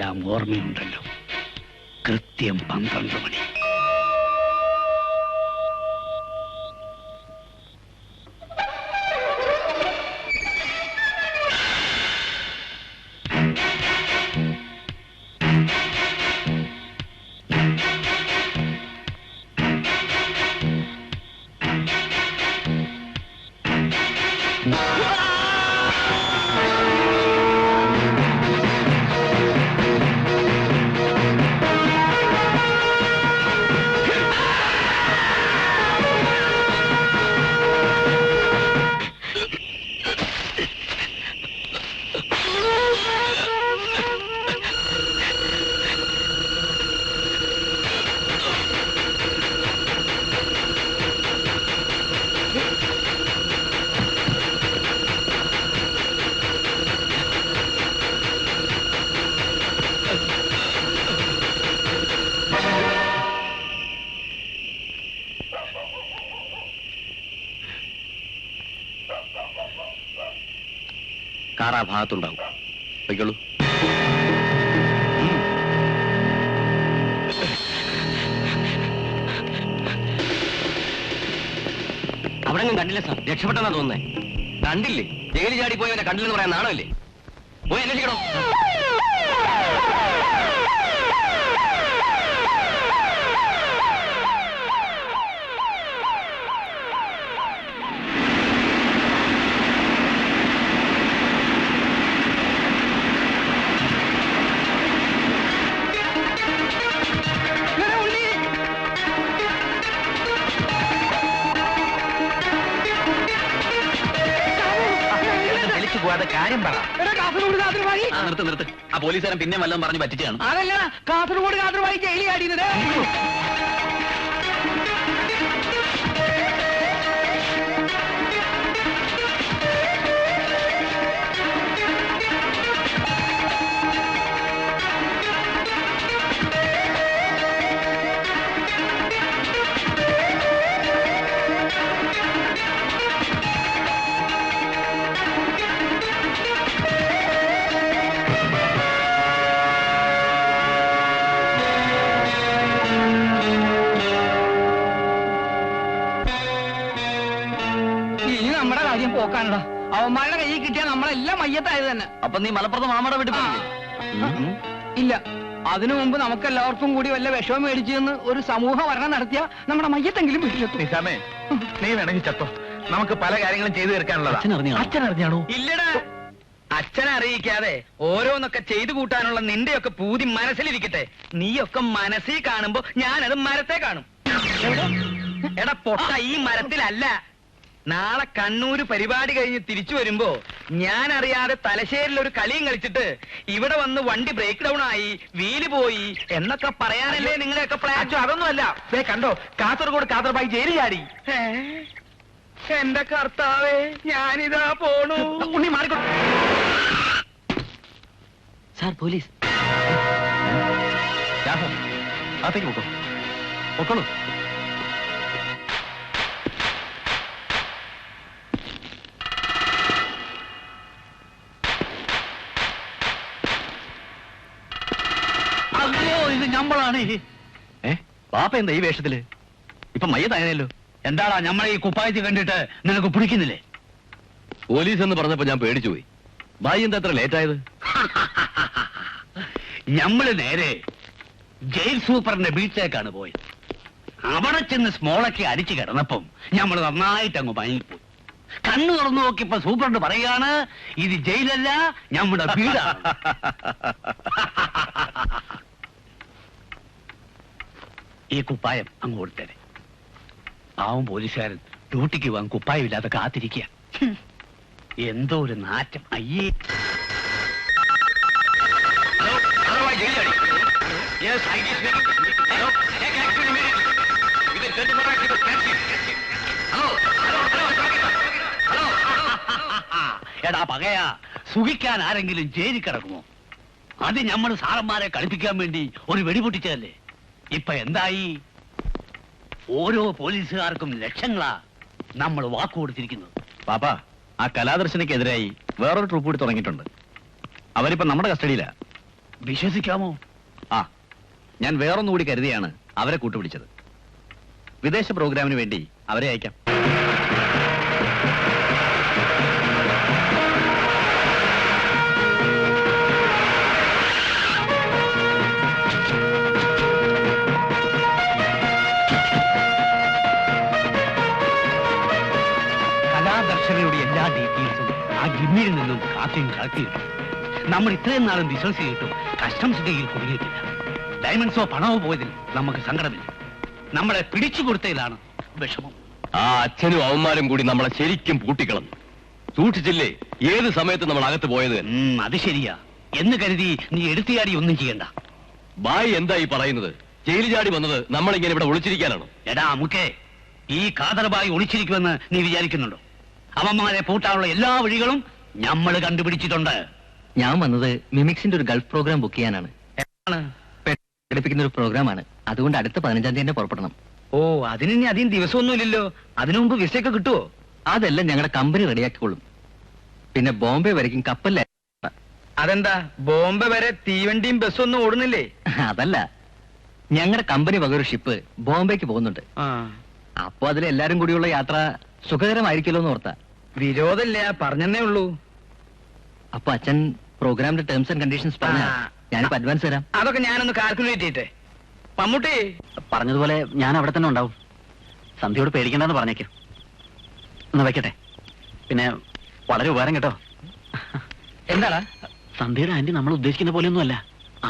എല്ലാം ഓർമ്മയുണ്ടല്ലോ. കൃത്യം 12 മണി. കാർ ആ ഭാഗത്തുണ്ടാവും. വയ്ക്കുള്ളൂ. അവിടെ ഞാൻ കണ്ടില്ല സാർ. രക്ഷപ്പെട്ടെന്നാ തോന്നുന്നേ. കണ്ടില്ലേ? ജയിലിൽ ചാടി പോയി അവനെ കണ്ടില്ലെന്ന് പറയാൻ നാണമില്ലേ? പോയി അന്വേഷിക്കണോ? കാര്യം പറ. നിർത്ത്. ആ പോലീസുകാരൻ പിന്നെ വല്ലതും പറഞ്ഞ് പറ്റിച്ചാണ്. അതല്ല, കാസർഗോഡ് ജയിലിൽ ആടിയത്. പോക്കാനടാ. അവന്മാരുടെ കയ്യിൽ കിട്ടിയാൽ നമ്മളെല്ലാം മയ്യത്തായത് തന്നെ. അപ്പൊ നീ മലപ്പുറത്ത് മാമയുടെ വീട്ടിൽ ഇല്ല, അതിനു മുമ്പ് നമുക്ക് എല്ലാവർക്കും കൂടി വല്ല വിഷമം മേടിച്ചെന്ന് ഒരു സമൂഹ ഭരണം നടത്തിയ നമ്മുടെ മയ്യത്തെങ്കിലും വീട്ടിലെത്തും. നിസാമേ, നീ വേണമെങ്കിൽ ചത്തോ. നമുക്ക് പല കാര്യങ്ങളും ചെയ്തു തീർക്കാനുള്ളത്. അച്ഛൻ അറിഞ്ഞാണോ? ഇല്ലടാ, അച്ഛനെ അറിയിക്കാതെ ഓരോന്നൊക്കെ ചെയ്തു കൂട്ടാനുള്ള നിന്റെയൊക്കെ പൂതി മനസ്സിലിരിക്കട്ടെ. നീയൊക്കെ മനസ്സിൽ കാണുമ്പോ ഞാനത് മരത്തെ കാണും. എടാ പൊട്ട, ഈ മരത്തിലല്ല. നാളെ കണ്ണൂര് പരിപാടി കഴിഞ്ഞ് തിരിച്ചു വരുമ്പോ ഞാൻ അറിയാതെ തലശ്ശേരിൽ ഒരു കളിയും കളിച്ചിട്ട് ഇവിടെ വന്ന് വണ്ടി ബ്രേക്ക് ഡൗൺ ആയി, വീല് പോയി എന്നൊക്കെ പറയാനല്ലേ നിങ്ങളെയൊക്കെ പ്ലാൻ? അതൊന്നുമല്ല. കണ്ടോ, കാസർഗോഡ് കാതർബായി ജയിലിൽ ചാടി. എന്റെ കർത്താവേ, ഞാനിതാ പോണു. ഉണ്ണി മാറിക്കോ. Sir, police. അകത്തേക്ക് പോക്കോ. പൊക്കോളൂ. ഇത് ഞമ്മളാണ്. പാപ്പ എന്താ ഈ വേഷത്തില്? ഇപ്പൊ മയ്യത്തായല്ലോ. എന്താടാ ഞമ്മളെ ഈ കുപ്പായത്തിൽ കണ്ടിട്ട് നിനക്ക് പിടിക്കുന്നില്ലേ? പോലീസ് എന്ന് പറഞ്ഞപ്പോ ഞാൻ പേടിച്ചു പോയി. ഭായി എന്താ അത്ര ലേറ്റ് ആയത്? ഞമ്മള് നേരെ ജയിൽ സൂപ്പറിന്റെ വീട്ടിലേക്കാണ് പോയത്. അവിടെ ചെന്ന് സ്മോളൊക്കെ അടിച്ചു കിടന്നപ്പം ഞമ്മള് നന്നായിട്ട് അങ്ങ് മയങ്ങിപ്പോയി. കണ്ണു തുറന്നു നോക്കിയപ്പോ സൂപ്രണ്ട് പറയാണ്, ഇത് ജയിലല്ല, നമ്മുടെ വീടാണ്. ഈ കുപ്പായം അങ്ങ് കൊടുത്തേനെ. പാവം പോലീസുകാരൻ ഡ്യൂട്ടിക്ക് പോകാൻ കുപ്പായമില്ലാതെ കാത്തിരിക്കുക. എന്തോ ഒരു നാറ്റം. അയ്യേ. എടാ പകയാ, സുഖിക്കാൻ ആരെങ്കിലും ജയിലിൽ കിടക്കുമോ? അത് നമ്മൾ സാറന്മാരെ കളിപ്പിക്കാൻ വേണ്ടി ഒരു വെടിപൊട്ടിച്ചതല്ലേ. ഇപ്പൊ എന്തായി? ഓരോ പോലീസുകാർക്കും ലക്ഷങ്ങളാ നമ്മൾ വാക്കു കൊടുത്തിരിക്കുന്നത്. പാപ്പ, ആ കലാദർശനക്കെതിരായി വേറൊരു ട്രൂപ്പ് കൂടി തുടങ്ങിയിട്ടുണ്ട്. അവരിപ്പോ നമ്മുടെ കസ്റ്റഡിയിലാ. വിശ്വസിക്കാമോ? ആ, ഞാൻ വേറൊന്നുകൂടി കരുതിയാണ് അവരെ കൂട്ടുപിടിച്ചത്. വിദേശ പ്രോഗ്രാമിന് വേണ്ടി അവരെ അയക്കാം. കലാദർശനയുടെ എല്ലാ ഡീറ്റെയിൽസും ആ ഗിമ്മിയിൽ നിന്നും കാപ്പിയും കളക്കിയിട്ടു. നമ്മൾ ഇത്രയും നാളും വിശ്വസിച്ചിട്ടും കസ്റ്റംസിന്റെ കയ്യിൽ കുടുങ്ങിയിട്ടില്ല. ഡയമണ്ട്സോ പണമോ പോയതിൽ നമുക്ക് സങ്കടമില്ല. നമ്മളെ പിടിച്ചു കൊടുത്തതിലാണ് വിഷമം. ആ അച്ഛനും അവന്മാരും കൂടി നമ്മളെ ശരിക്കും പൂട്ടിക്കളഞ്ഞു. സൂക്ഷിച്ചില്ലേ ഏത് സമയത്ത് നമ്മൾ അകത്ത് പോയത്? അത് ശരിയാ എന്ന് കരുതി നീ എടുത്തിയാടി ഒന്നും ചെയ്യണ്ട. ബായ് എന്താ ഈ പറയുന്നത്? ജയിലിൽ ചാടി വന്നത് നമ്മളിങ്ങനെ ഇവിടെ ഒളിച്ചിരിക്കാനാണോ? എടാ മുക്കേ, ഈ കാതർബായി ഒളിച്ചിരിക്കുമെന്ന് നീ വിചാരിക്കുന്നുണ്ടോ? അവന്മാരെ പൂട്ടാനുള്ള എല്ലാ വഴികളും നമ്മൾ കണ്ടുപിടിച്ചിട്ടുണ്ട്. ഞാൻ വന്നത് മിമിക്സിന്റെ ഒരു ഗൾഫ് പ്രോഗ്രാം ബുക്ക് ചെയ്യാനാണ്. പഠിപ്പിക്കുന്ന ഒരു പ്രോഗ്രാമാണ്. അതുകൊണ്ട് അടുത്ത 15-ാം തീയതി തന്നെ പുറപ്പെടണം. ഓ, അതിന് ഇനി അധികം ദിവസമൊന്നുമില്ലല്ലോ. അതിനു മുമ്പ് വിസയൊക്കെ കിട്ടുവോ? അതെല്ലാം ഞങ്ങളുടെ കമ്പനി റെഡിയാക്കിക്കൊള്ളും. പിന്നെ ബോംബെ വരയ്ക്കും കപ്പലിൽ. അതെന്താ, ബോംബെ വരെ തീവണ്ടിയും ബസ്സൊന്നും ഓടുന്നില്ലേ? അതല്ല, ഞങ്ങളുടെ കമ്പനി വക ഒരു ഷിപ്പ് ബോംബെക്ക് പോകുന്നുണ്ട്. അപ്പൊ അതിൽ എല്ലാരും കൂടിയുള്ള യാത്ര സുഖകരമായിരിക്കല്ലോ എന്ന് ഓർത്താ. വിരോധമില്ല, പറഞ്ഞെന്നേ ഉള്ളൂ. അപ്പൊ അച്ഛൻ പ്രോഗ്രാമിന്റെ ടേംസ് ആൻഡ് കണ്ടീഷൻസ് പറഞ്ഞ ഞാനിപ്പോ അഡ്വാൻസ് തരാം. അതൊക്കെ ഞാനൊന്ന് കാൽക്കുലേറ്റ് ചെയ്യട്ടെ. മമ്മൂട്ടി പറഞ്ഞതുപോലെ ഞാൻ അവിടെ തന്നെ ഉണ്ടാവും. സന്ധ്യയോട് പേടിക്കണ്ടെന്ന് പറഞ്ഞേക്കും. എന്നാ വെക്കട്ടെ. പിന്നെ വളരെ ഉപകാരം കേട്ടോ. എന്താടാ? സന്ധ്യയുടെ ആന്റി നമ്മൾ ഉദ്ദേശിക്കുന്ന പോലെയൊന്നുമല്ല.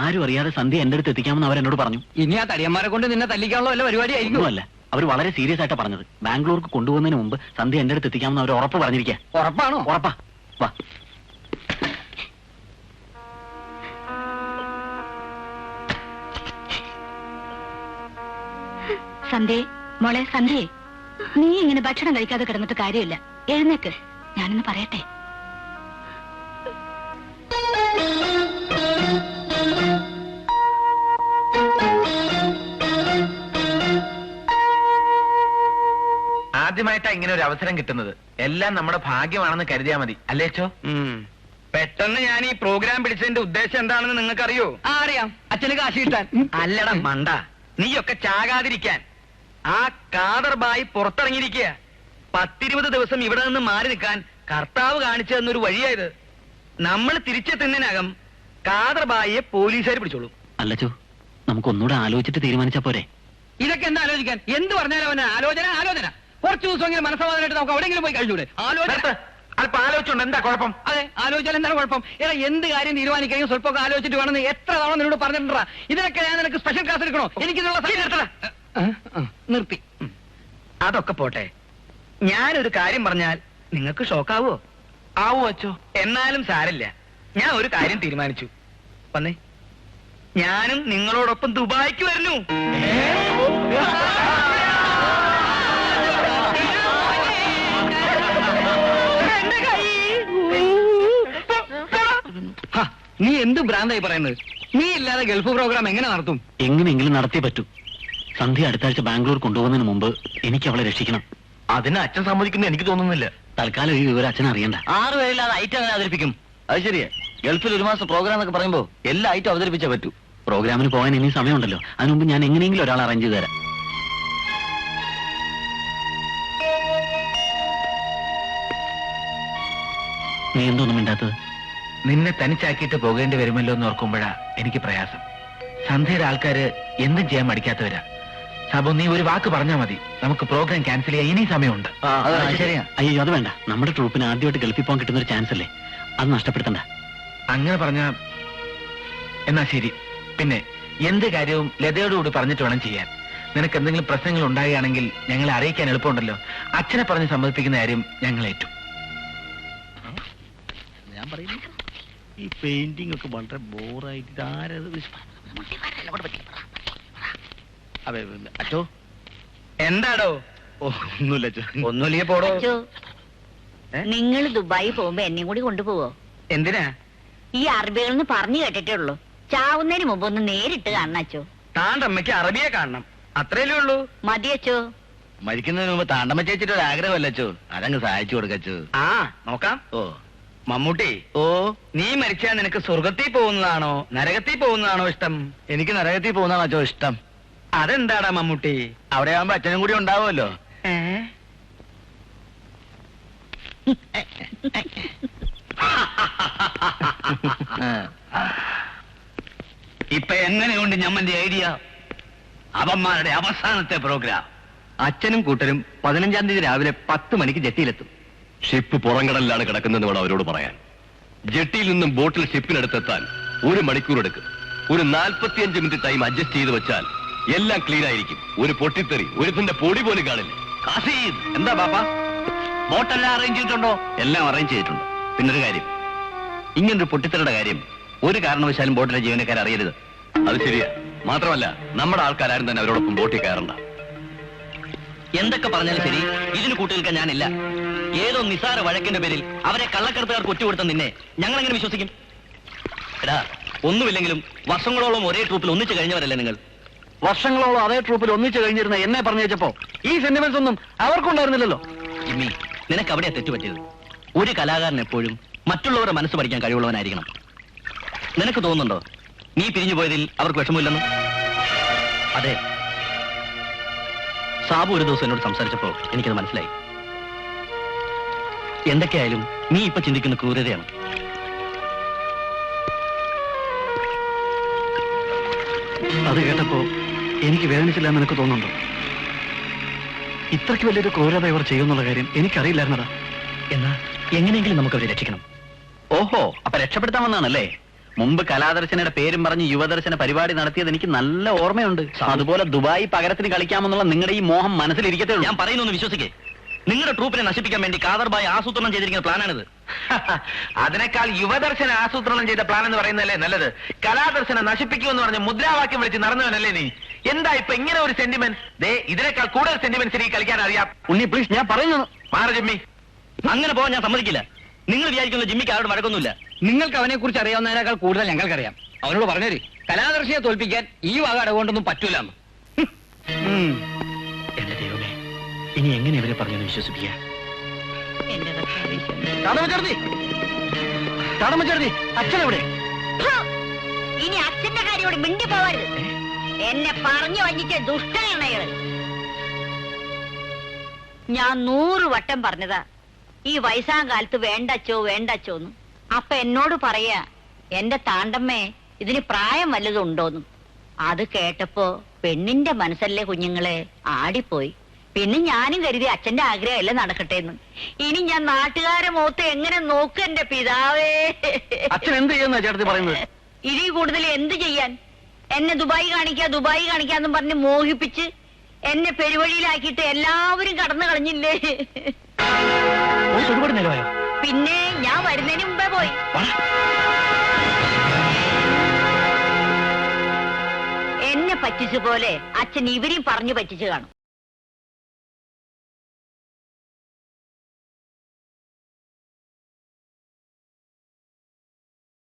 ആരും അറിയാതെ സന്ധ്യ എന്റെ അടുത്ത് എത്തിക്കാമെന്ന് അവരെന്നോട് പറഞ്ഞു. ഇനി ആ തടിയന്മാരെ കൊണ്ട് നിന്നെ തല്ലിക്കാനുള്ള വല്ല പരിപാടിയായിരിക്കും. അല്ല, അവർ വളരെ സീരിയസ് ആയിട്ടാ പറഞ്ഞത്. ബാംഗ്ലൂർക്ക് കൊണ്ടുപോകുന്നതിന് മുമ്പ് സന്ധ്യ എന്റെ അടുത്ത് എത്തിക്കാമെന്ന് അവർ ഉറപ്പ് പറഞ്ഞിരിക്കുക. ഉറപ്പാണോ? ഉറപ്പാ. വാ. സന്ധ്യേ, മോളെ സന്ധ്യേ, നീ ഇങ്ങനെ ഭക്ഷണം കഴിക്കാതെ കിടന്നിട്ട് കാര്യമില്ല. എഴുന്നേക്ക്, ഞാനൊന്ന് പറയട്ടെ. ആദ്യമായിട്ടാ ഇങ്ങനെ ഒരു അവസരം കിട്ടുന്നത്. എല്ലാം നമ്മുടെ ഭാഗ്യമാണെന്ന് കരുതിയാ മതി, അല്ലേച്ചോ? പെട്ടെന്ന് ഞാൻ ഈ പ്രോഗ്രാം പിടിച്ചതിന്റെ ഉദ്ദേശം എന്താണെന്ന് നിങ്ങൾക്കറിയോ? അറിയാം, അച്ഛന് കാശ് കിട്ടാൻ. അല്ലടാ മണ്ട, നീയൊക്കെ ചാകാതിരിക്കാൻ. ആ കാദർബായി പുറത്തിറങ്ങിയിരിക്കുക. 10-20 ദിവസം ഇവിടെ നിന്ന് മാറി നിൽക്കാൻ കർത്താവ് കാണിച്ചു തന്നൊരു വഴിയായത്. നമ്മൾ തിരിച്ചെത്തുന്നതിനകം കാദർബായിയെ പോലീസുകാർ പിടിച്ചോളൂ. അല്ലച്ചോ, നമുക്കൊന്നുകൂടെ ആലോചിച്ചിട്ട് തീരുമാനിച്ചാ പോരെ? ഇതൊക്കെ എന്താ ആലോചിക്കാൻ? എന്ത് പറഞ്ഞാലും അവന് ആലോചന. കുറച്ചു ദിവസം ഇങ്ങനെ മനസ്സമാധാനമായിട്ട് നമുക്ക് എവിടെയെങ്കിലും പോയി കഴിച്ചൂടെ? അല്പം ആലോചിച്ചുണ്ട്, എന്താ കുഴപ്പം? അതെ, ആലോചിച്ചാൽ എന്താണ് കുഴപ്പം? ഏതാ എന്ത് കാര്യം തീരുമാനിക്കുകയും സ്വല്പമൊക്കെ ആലോചിച്ചിട്ട് വേണമെന്ന് എത്ര തവണ നിന്നോട് പറഞ്ഞിട്ടുണ്ടാ? ഇതിനൊക്കെ ഞാൻ നിനക്ക് സ്പെഷ്യൽ ക്ലാസ് എടുക്കണോ? എനിക്കിതിനുള്ള നിർത്തി. അതൊക്കെ പോട്ടെ, ഞാനൊരു കാര്യം പറഞ്ഞാൽ നിങ്ങൾക്ക് ഷോക്കാവോ? ആവോ അച്ചോ? എന്നാലും സാരില്ല, ഞാൻ ഒരു കാര്യം തീരുമാനിച്ചു. വന്നേ, ഞാനും നിങ്ങളോടൊപ്പം ദുബായിക്ക് വരുന്നു. നീ എന്ത് ഭ്രാന്തായി പറയുന്നത്? നീ ഇല്ലാതെ ഗൾഫ് പ്രോഗ്രാം എങ്ങനെ നടത്തും? എങ്ങനെയെങ്കിലും നടത്തിയേ പറ്റൂ. സന്ധ്യ അടുത്ത ആഴ്ച ബാംഗ്ലൂർ കൊണ്ടുപോകുന്നതിന് മുമ്പ് എനിക്ക് അവളെ രക്ഷിക്കണം. അതിന് അച്ഛൻ സമ്മതിക്കുന്നു എനിക്ക് തോന്നുന്നില്ല. തൽക്കാലം ഈ വിവരം അച്ഛൻ അറിയണ്ട. 6 പേരില്ലാതെ ഐറ്റം അങ്ങനെ അവതരിപ്പിക്കും? അത് ശരിയാ. ഗൾഫിൽ 1 മാസം പ്രോഗ്രാം എന്നൊക്കെ പറയുമ്പോ എല്ലാ ഐറ്റം അവതരിപ്പിച്ചേ പറ്റൂ. പ്രോഗ്രാമിന് പോകാൻ ഇനി സമയമുണ്ടല്ലോ. അതിനു മുമ്പ് ഞാൻ എങ്ങനെയെങ്കിലും ഒരാൾ അറേഞ്ച് ചെയ്ത് തരാം. നീ എന്തോന്നും മിണ്ടാത്തത്? നിന്നെ തനിച്ചാക്കിയിട്ട് പോകേണ്ടി വരുമല്ലോ എന്ന് ഓർക്കുമ്പോഴാ എനിക്ക് പ്രയാസം. സന്ധ്യയുടെ ആൾക്കാര് എന്തും ചെയ്യാൻ മടിക്കാത്തവരാ. സാബു, നീ ഒരു വാക്ക് പറഞ്ഞാൽ മതി, നമുക്ക് പ്രോഗ്രാം ക്യാൻസൽ ചെയ്യാൻ ഇനി സമയമുണ്ട്. ശരിയാ. അയ്യോ, അത് വേണ്ട. നമ്മുടെ ട്രൂപ്പിന് ആദ്യമായിട്ട് ഗൾഫിൽ പോകാൻ കിട്ടുന്ന ഒരു ചാൻസ് അല്ലേ, അത് നഷ്ടപ്പെടുത്തണ്ട. അങ്ങനെ പറഞ്ഞ എന്നാ ശരി. പിന്നെ എന്ത് കാര്യവും ലതയോടുകൂടി പറഞ്ഞിട്ട് വേണം ചെയ്യാൻ. നിനക്ക് എന്തെങ്കിലും പ്രശ്നങ്ങൾ ഉണ്ടാകുകയാണെങ്കിൽ ഞങ്ങളെ അറിയിക്കാൻ എളുപ്പമുണ്ടല്ലോ. അച്ഛനെ പറഞ്ഞ് സമ്മതിപ്പിക്കുന്ന കാര്യം ഞങ്ങൾ ഏറ്റു. ഞാൻ പറയുന്നു, ഈ പെയിന്റിംഗ് ഒക്കെ വളരെ ബോറായിട്ട് അച്ചോ. എന്താടോ? ഒന്നുമില്ല അച്ചോ. ഒന്നുമില്ലേ പോടോ. നിങ്ങൾ ദുബായി പോകുമ്പോ എന്നെയും കൂടി കൊണ്ടുപോവോ? എന്തിനാ? ഈ അറബികളിൽ നിന്ന് പറഞ്ഞു കേട്ടിട്ടേ ഉള്ളൂ. ചാവുന്നതിന് മുമ്പ് ഒന്ന് നേരിട്ട് കാണണച്ചോ. താൻ്റെ അമ്മയ്ക്ക് അറബിയെ കാണണം, അത്രയല്ലേ ഉള്ളൂ. മതിയച്ചോ. മരിക്കുന്നതിന് മുമ്പ് താണ്ടമ്മ ചേച്ചിട്ട് ഒരു ആഗ്രഹമല്ല അച്ചോ, അതങ്ങ് സഹായിച്ചു കൊടുക്കച്ചോ. ആ നോക്കാം. ഓ മമ്മൂട്ടി, ഓ, നീ മരിച്ചാൽ നിനക്ക് സ്വർഗത്തിൽ പോകുന്നതാണോ നരകത്തിൽ പോകുന്നതാണോ ഇഷ്ടം? എനിക്ക് നരകത്തിൽ പോകുന്നതാണോ അച്ഛോ ഇഷ്ടം. അതെന്താടാ മമ്മൂട്ടി? അവിടെ ആവുമ്പോ അച്ഛനും കൂടി ഉണ്ടാവുമല്ലോ. ഏ? ഇപ്പൊ എങ്ങനെയുണ്ട് ഞമ്മന്റെ ഐഡിയ? അവന്മാരുടെ അവസാനത്തെ പ്രോഗ്രാം. അച്ഛനും കൂട്ടരും 15-ാം തീയതി രാവിലെ 10 മണിക്ക് ജെട്ടിയിലെത്തും. ഷിപ്പ് പുറംകടലിലാണ് കിടക്കുന്നതെന്ന് വേണം അവരോട് പറയാൻ. ജെട്ടിയിൽ നിന്നും ബോട്ടിൽ ഷിപ്പിനടുത്തെത്താൻ 1 മണിക്കൂർ എടുക്കും. ഒരു 45 മിനിറ്റ് ടൈം അഡ്ജസ്റ്റ് ചെയ്ത് വെച്ചാൽ എല്ലാം ക്ലീൻ ആയിരിക്കും. ഒരു പൊട്ടിത്തെറി, ഒരുത്തിന്റെ പൊടി പോലും കാണില്ല. കാസിം, എന്താ പാപ്പ? ബോട്ടെല്ലാം അറേഞ്ച് ചെയ്തിട്ടുണ്ടോ? എല്ലാം അറേഞ്ച് ചെയ്തിട്ടുണ്ട്. പിന്നൊരു കാര്യം, ഇങ്ങനൊരു പൊട്ടിത്തെറിയുടെ കാര്യം ഒരു കാരണവശാലും ബോട്ടിലെ ജീവനക്കാർ അറിയരുത്. അത് ശരിയാ. മാത്രമല്ല, നമ്മുടെ ആൾക്കാരും തന്നെ അവരോടൊപ്പം ബോട്ടിൽ കയറണ്ട. എന്തൊക്കെ പറഞ്ഞാലും ശരി, ഇതിന് കൂട്ടുനിൽക്കാൻ ഞാനില്ല. ഏതോ നിസാര വഴക്കിന്റെ പേരിൽ അവരെ കള്ളക്കടത്തുകാർ കൊറ്റുകൊടുത്ത നിന്നെ ഞങ്ങൾ എങ്ങനെ വിശ്വസിക്കും? എടാ, ഒന്നുമില്ലെങ്കിലും വർഷങ്ങളോളം ഒരേ ട്രൂപ്പിൽ ഒന്നിച്ചു കഴിഞ്ഞവരല്ലേ നിങ്ങൾ? വർഷങ്ങളോളം അതേ ട്രൂപ്പിൽ ഒന്നിച്ചു കഴിഞ്ഞിരുന്ന എന്നെ പറഞ്ഞു വെച്ചപ്പോ ഈ സെന്റിമെന്റ്സ് ഒന്നും അവർക്കുണ്ടായിരുന്നില്ലല്ലോ. ജിമ്മി, നിനക്ക് അവിടെയാ തെറ്റുപറ്റിയത്. ഒരു കലാകാരൻ എപ്പോഴും മറ്റുള്ളവരുടെ മനസ്സ് പഠിക്കാൻ കഴിവുള്ളവനായിരിക്കണം. നിനക്ക് തോന്നുന്നുണ്ടോ നീ പിരിഞ്ഞു പോയതിൽ അവർക്ക് വിഷമമില്ലെന്ന്? അതെ, സാബു ഒരു ദിവസം എന്നോട് സംസാരിച്ചപ്പോ എനിക്കത് മനസ്സിലായി. എന്തൊക്കെയായാലും നീ ഇപ്പൊ ചിന്തിക്കുന്ന ക്രൂരതയാണ്. അത് കേട്ടപ്പോ എനിക്ക് വേദനിച്ചില്ല എന്ന് നിനക്ക് തോന്നുന്നുണ്ടോ? ഇത്രയ്ക്ക് വലിയൊരു ക്രൂരത ഇവർ ചെയ്യുന്നുള്ള കാര്യം എനിക്കറിയില്ലായിരുന്നടാ. എന്നാ എങ്ങനെയെങ്കിലും നമുക്ക് അവരെ രക്ഷിക്കണം. ഓഹോ, അപ്പൊ രക്ഷപ്പെടുത്താൻ വന്നാണല്ലേ? മുമ്പ് കലാദർശനയുടെ പേരും പറഞ്ഞ് യുവദർശന പരിപാടി നടത്തിയത് എനിക്ക് നല്ല ഓർമ്മയുണ്ട്. അതുപോലെ ദുബായ് പകരത്തിന് കളിക്കാമെന്നുള്ള നിങ്ങളുടെ ഈ മോഹം മനസ്സിലിരിക്കത്തേ ഉള്ളൂ. ഞാൻ പറയുന്നൊന്ന് വിശ്വസിക്കേ. നിങ്ങളുടെ ട്രൂപ്പിനെ നശിപ്പിക്കാൻ വേണ്ടി കാദർബായ് ആസൂത്രണം ചെയ്തിരിക്കുന്ന പ്ലാനാണിത്. അതിനേക്കാൾ യുവദർശന ആസൂത്രണം ചെയ്ത പ്ലാൻ എന്ന് പറയുന്നതല്ലേ നല്ലത്? കലാദർശനെ നശിപ്പിക്കുമെന്ന് പറഞ്ഞ് മുദ്രാവാക്യം വിളിച്ച് നടന്നവനല്ലേ നീ? എന്താ ഇപ്പൊ ഇങ്ങനെ ഒരു സെന്റിമെന്റ്? ഇതിനേക്കാൾ കൂടുതൽ സെന്റിമെന്റ്സ് എനിക്ക് കളിക്കാൻ അറിയാം. ഉണ്ണി പ്ലീസ്, ഞാൻ പറയുന്നു. മാറ ജിമ്മി. അങ്ങനെ പോകാൻ ഞാൻ സമ്മതിക്കില്ല. നിങ്ങൾ വിചാരിക്കുന്ന ജിമ്മിക്ക് ആരോട് വഴക്കൊന്നുമില്ല. നിങ്ങൾക്ക് അവനെ കുറിച്ച് അറിയാവുന്നതിനേക്കാൾ കൂടുതൽ ഞങ്ങൾക്കറിയാം. അവനോട് പറഞ്ഞേര്, കലാദർശിയെ തോൽപ്പിക്കാൻ ഈ വക അടകൊണ്ടൊന്നും പറ്റൂല. എന്റെ ദൈവമേ, ഇനി എങ്ങനെ ഇവരെ പറഞ്ഞു വിശ്വസിപ്പിക്കുക? അച്ഛനെവിടെ? ഇനി അച്ഛന്റെ കാര്യോട് മിണ്ടി പോവരുത്. എന്നെ പറഞ്ഞു വഞ്ചിച്ച ദുഷ്ടനാണ്. ഞാൻ 100 വട്ടം പറഞ്ഞതാ ഈ വയസ്സാം കാലത്ത് വേണ്ടച്ചോ വേണ്ടച്ചോന്ന്. അപ്പൊ എന്നോട് പറയാ, എന്റെ താണ്ടമ്മേ ഇതിന് പ്രായം വല്ലതും ഉണ്ടോന്നും. അത് കേട്ടപ്പോ പെണ്ണിന്റെ മനസ്സല്ലേ കുഞ്ഞുങ്ങളെ ആടിപ്പോയി. പിന്നെ ഞാനും കരുതി അച്ഛന്റെ ആഗ്രഹമല്ലേ നടക്കട്ടെ എന്ന്. ഇനി ഞാൻ നാട്ടുകാരെ മുഖത്ത് എങ്ങനെ നോക്കും എന്റെ പിതാവേ? അച്ഛൻ എന്ത് ചെയ്യുന്ന ചേട്ടത്തി പറയുന്നത്? ഇനി കൂടുതൽ എന്ത് ചെയ്യാൻ? എന്നെ ദുബായി കാണിക്കാന്നും പറഞ്ഞ് മോഹിപ്പിച്ച് എന്നെ പെരുവഴിയിലാക്കിയിട്ട് എല്ലാവരും കടന്നു കളഞ്ഞില്ലേ? ഒരുപാട് നേരമായോ? പിന്നെ ഞാൻ വരുന്നതിന് മുമ്പേ പോയി. എന്നെ പറ്റിച്ച പോലെ അച്ഛൻ ഇവരെയും പറഞ്ഞു പറ്റിച്ചു കാണും.